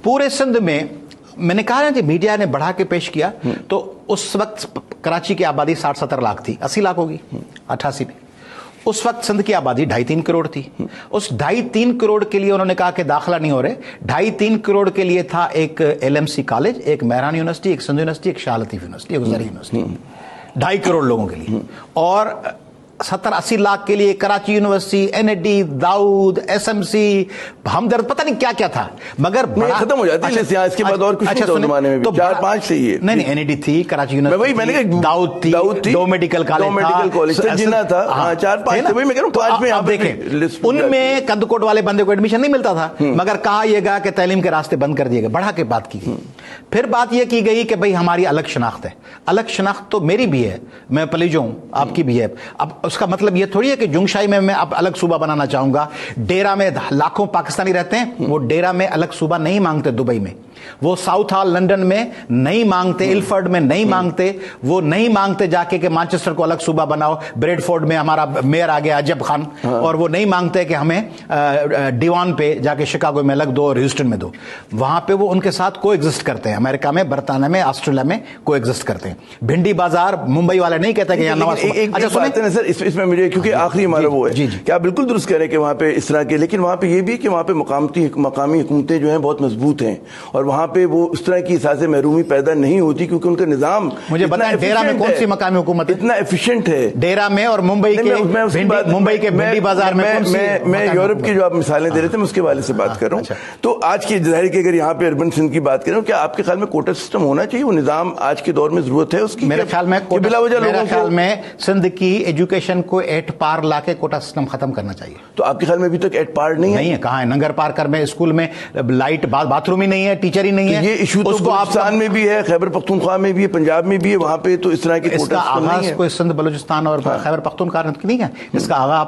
पूरे सिंध में मैंने कहा ना कि मीडिया ने बढ़ा के पेश किया, तो उस वक्त कराची की आबादी 60-70 लाख थी, 80 लाख होगी 88 में। उस वक्त सिंध की आबादी 2.5-3 करोड़ थी। उस 2.5-3 करोड़ के लिए उन्होंने कहा कि दाखिला नहीं हो रहे। 2.5-3 करोड़ के लिए था एक LMC कॉलेज, एक मेहरान यूनिवर्सिटी, एक सिंध यूनिवर्सिटी, एक शाह लतीफ यूनिवर्सिटी, एक गुजरी यूनिवर्सिटी, 2.5 करोड़ लोगों के लिए। और 70-80 लाख के लिए Karachi university, NAD, Dawood, SMC, Hamdard, पता नहीं क्या क्या था। मगर खत्म हो जाती है लिस्ट इसके बाद और कुछ नहीं था उस जमाने में भी। 4-5 से ही नहीं NAD थी, कराची यूनिवर्सिटी, दाऊद थी, 2 मेडिकल कॉलेज था, जिन्ना था, 4-5 थे। मैं कह रहा हूं 5 में आप देखें, उनमें कंदकोट वाले बंदे को एडमिशन नहीं मिलता था, मगर कहा यह गया कि तालीम के रास्ते बंद कर दिए गए, बढ़ा के बात की। फिर बात यह की गई कि भाई हमारी अलग शनाख्त है। अलग शनाख्त तो मेरी भी है, मैं पलीजो हूं, आपकी भी है। अब उसका मतलब यह थोड़ी है कि जुंगशाई में मैं अब अलग सूबा बनाना चाहूंगा। डेरा में लाखों पाकिस्तानी रहते हैं, वो डेरा में अलग सूबा नहीं मांगते, दुबई में वो साउथ हॉल लंदन में नहीं मांगते, इल्फर्ड में नहीं मांगते, वो नहीं मांगते जाके कि मैनचेस्टर को अलग सूबा बनाओ, ब्रेडफोर्ड में हमारा मेयर आ गया अजब खान, और वो नहीं मांगते कि हमें डिवान पे जाके शिकागो में अलग दो और ह्यूस्टन में दो। वहां पे वो उनके साथ को एग्जिस्ट करते हैं, अमेरिका में, बरतानिया में, ऑस्ट्रेलिया में को एग्जिस्ट करते हैं। भिंडी बाजार मुंबई वाले नहीं कहते कि यहाँ नवाज। अच्छा सुनिए सर, इसमें मुझे क्योंकि आखिरी हमारा वो है कि आप बिल्कुल दुरुस्त कह रहे हैं कि वहां पे इस तरह के, लेकिन वहां पे ये भी कि वहां पे मकामी हुकूमतें जो हैं बहुत मजबूत हैं, और वहां पे वो उस तरह की एहसास महरूमी पैदा नहीं होती क्योंकि उनका निजाम, मुझे बताएं डेरा में कौन सी मकामी हुकूमत इतना एफिशिएंट है डेरा में, और मुंबई के भिंडी बाजार में मैं यूरोप की जो आप मिसालें दे रहे थे मैं उसके वाले से बात कर रहा हूँ। तो आज की जाहिर की अगर यहाँ पे अर्बन सिंध की बात करें, क्या आपके ख्याल में कोटा सिस्टम होना चाहिए? वो निजाम आज के दौर में जरूरत है उसकी? मेरे ख्याल में सिंध की एजुकेशन को एट पार लाके कोटा सिस्टम खत्म करना चाहिए। तो आपके ख्याल में अभी तक एट पार नहीं है? कहाँ है? नंगर पार कर में स्कूल में लाइट, बाथरूम ही नहीं है, टीचर ही नहीं है। ये इशू तो बलूचिस्तान में भी है, खैबर पख्तूनख्वा में भी है, पंजाब में भी है, वहां पे तो इस तरह की इसका आगाज कोई सिंध बलूचिस्तान और खैबर पख्तूनख्वा नहीं है। इसका आगाज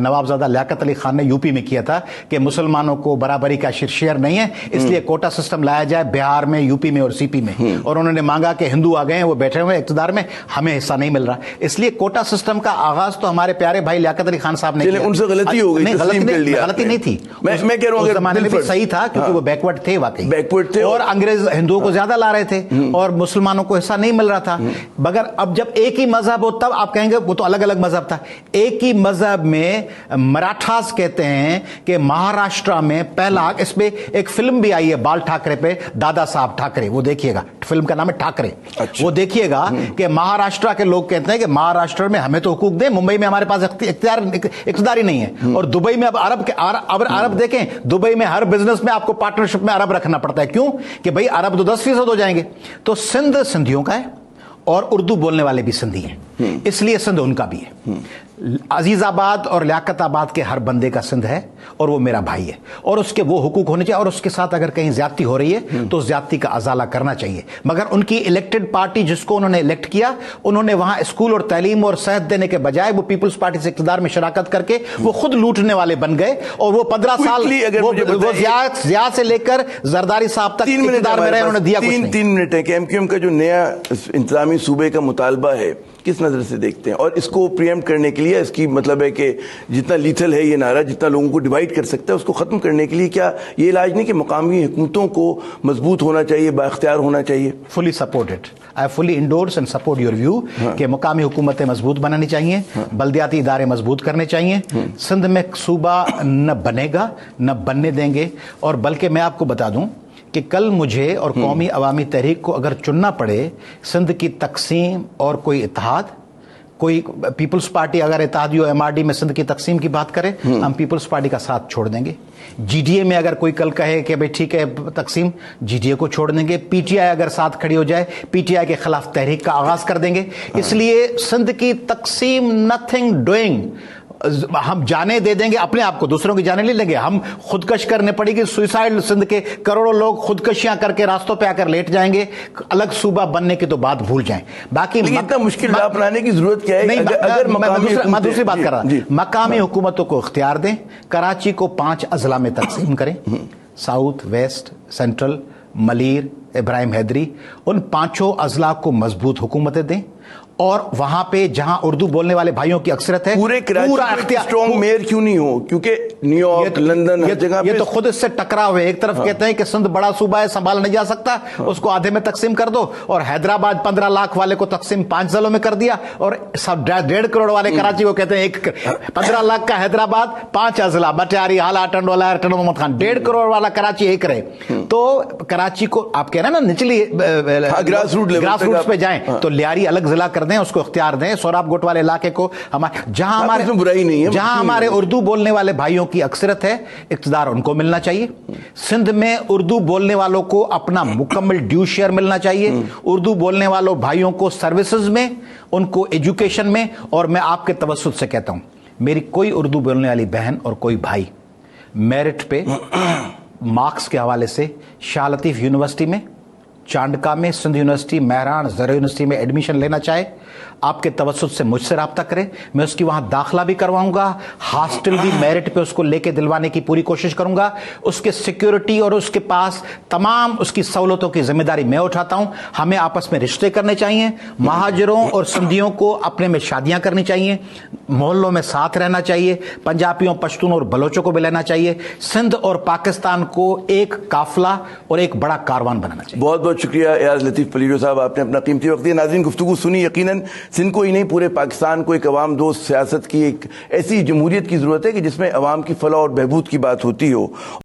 नवाबजादा लियाकत अली खान ने यूपी में किया था कि मुसलमानों को बराबरी का शेयर नहीं है, इसलिए कोटा सिस्टम लाया जाए बिहार में, यूपी में और CP में। और उन्होंने मांगा कि हिंदू आ गए हैं, वो बैठे हुए इक़्तिदार में, हमें हिस्सा नहीं मिल रहा, इसलिए कोटा सिस्टम का आगाज तो हमारे प्यारे भाई लियाकत अली खान साहब ने किया। उनसे गलती हो गई, गलती नहीं थी, मैं कह रहा हूं जमाने में भी सही था क्योंकि वो बैकवर्ड थे, वाकई बैकवर्ड थे, और अंग्रेज हिंदुओं को ज्यादा ला रहे थे और मुसलमानों को हिस्सा नहीं मिल रहा था। मगर अब जब एक ही मजहब हो तब आप कहेंगे वो तो अलग अलग मजहब था। एक ही मजहब में मराठास कहते हैं कि महाराष्ट्र में पहला, इसमें एक फिल्म भी आई है बाल ठाकरे पे, दादा साहब ठाकरे, वो देखिएगा, फिल्म का नाम है ठाकरे। अच्छा। वो देखिएगा कि महाराष्ट्र के लोग कहते हैं कि महाराष्ट्र में हमें तो हुकूक दे, मुंबई में हमारे पास इख्तियार ही नहीं है। और दुबई में अब अरब देखें, दुबई में हर बिजनेस में आपको पार्टनरशिप में अरब रखना पड़ता है। क्यों? कि भाई अरब तो 10% हो जाएंगे। तो सिंध सिंधियों का है और उर्दू बोलने वाले भी सिंधी हैं, इसलिए सिंध उनका भी है। अजीजाबाद और लियाकताबाद के हर बंदे का सिंध है और वो मेरा भाई है, और उसके वो हुकूक होने चाहिए, और उसके साथ अगर कहीं ज्यादती हो रही है तो ज्यादती का अजाला करना चाहिए। मगर उनकी इलेक्टेड पार्टी जिसको उन्होंने इलेक्ट किया, उन्होंने वहां स्कूल और तालीम और सेहत देने के बजाय वो पीपल्स पार्टी से इक़्तिदार में शराकत करके वो खुद लूटने वाले बन गए। और वो 15 साल वो जिया से लेकर जरदारी साहब तक इक़्तिदार में रहे, उन्होंने दिया कुछ नहीं। 3 मिनट है कि MQM का जो नया इंतजामी सूबे का मुतालबा है किस नजर से देखते हैं, और इसको प्रिएम्प्ट करने के लिए, इसकी मतलब है कि जितना लीथल है ये नारा, जितना लोगों को डिवाइड कर सकता है, उसको खत्म करने के लिए क्या ये इलाज नहीं कि मकामी हुकूमतों को मजबूत होना चाहिए, बाख्तियार होना चाहिए? Fully support it, I fully endorse and support your view कि मुकामी हुकूमतें मजबूत बनानी चाहिए, बल्दियाती इदारे मजबूत करने चाहिए। सिंध में सूबा न बनेगा न बनने देंगे। और बल्कि मैं आपको बता दूं कि कल मुझे और कौमी अवामी तहरीक को अगर चुनना पड़े सिंध की तकसीम और कोई इत्तेहाद, कोई पीपल्स पार्टी अगर इत्तेहादी और MRD में सिंध की तकसीम की बात करे, हम पीपल्स पार्टी का साथ छोड़ देंगे। GDA में अगर कोई कल कहे कि भाई ठीक है तकसीम, GDA को छोड़ देंगे। PTI अगर साथ खड़ी हो जाए, PTI के खिलाफ तहरीक का आगाज कर देंगे। इसलिए सिंध की तकसीम नथिंग डूइंग, हम जाने दे देंगे अपने आप को, दूसरों की जाने नहीं लेंगे। हम खुदकश करने पड़ेगी, सुसाइड, सिंध के करोड़ों लोग खुदकशियां करके रास्तों पे आकर लेट जाएंगे। अलग सूबा बनने की तो बात भूल जाएं। बाकी इतना मुश्किल अपनाने की जरूरत क्या है? नहीं, मैं दूसरी बात कर रहा, मकामी हुकूमतों को इख्तियार दें, कराची को 5 अजला में तकसीम करें, south, west, central, Malir, Ibrahim Hyderi, उन 5 अजला को मजबूत हुकूमतें दें اور وہاں پہ جہاں اردو بولنے والے بھائیوں کی اکثریت ہے پورے کراچی اسٹرانگ میئر کیوں نہیں ہو؟ کیونکہ نیو یارک، لندن، ہر جگہ یہ تو خود اس سے ٹکرا ہوئے. ایک طرف کہتے ہیں کہ سندھ بڑا صوبہ ہے، سنبھال نہیں جا سکتا، اس کو آدھے میں تقسیم کر دو، اور حیدرآباد 15 لاکھ والے کو تقسیم 5 ضلعوں میں کر دیا، اور 1.5 کروڑ والے کراچی کو کہتے ہیں 15 لاکھ کا حیدرآباد 5 اضلاع بٹیاری، حالہ، ٹنڈولا، محمد خان. 1.5 کروڑ والا کراچی ایک رہے. تو کراچی کو آپ کہہ رہے ہیں نا نچلی گراس روٹس پہ جائیں تو لیاری الگ ضلع کر دیں، اس کو اختیار دیں. سوراب گوٹ والے علاقے کو جہاں ہمارے اردو بولنے والے بھائیوں کی اکثرت ہے، اقتدار ان کو ملنا چاہیے. سندھ میں اردو بولنے والوں کو اپنا مکمل ڈیو شیئر ملنا چاہیے. اردو بولنے والوں بھائیوں کو سروسز میں، ان کو ایجوکیشن میں. اور میں آپ کے توسط سے کہتا ہوں، میری کوئی اردو بولنے والی بہن اور کوئی بھائی میرٹ پہ مارکس کے حوالے سے شاہ لطیف یونیورسٹی میں، چانڈکا میں، سندھ یونیورسٹی، مہران، زرعی یونیورسٹی میں ایڈمیشن لینا چاہے، آپ کے توسط سے مجھ سے رابطہ کرے. میں اس کی وہاں داخلہ بھی کرواؤں گا، ہاسٹل بھی میرٹ پہ اس کو لے کے دلوانے کی پوری کوشش کروں گا. اس کے سیکیورٹی اور اس کے پاس تمام اس کی سہولتوں کی ذمہ داری میں اٹھاتا ہوں. ہمیں آپس میں رشتے کرنے چاہیے. مہاجروں اور سندھیوں کو اپنے میں شادیاں کرنی چاہیے. محلوں میں ساتھ رہنا چاہیے. پنجابیوں، پشتون اور بلوچوں کو بھی لینا چاہیے. سندھ اور پاکستان کو ایک قافلہ اور ایک بڑا کاروان بنانا چاہیے. بہت بہت شکریہ ایاز لطیف پلیرو صاحب، آپ نے اپنا قیمتی وقت دیا. ناظرین، گفتگو سنی. یقیناً سندھ کو ہی نہیں، پورے پاکستان کو ایک عوام دوست سیاست کی، ایک ایسی جمہوریت کی ضرورت ہے کہ جس میں عوام کی فلاح اور بہبود کی بات ہوتی ہو.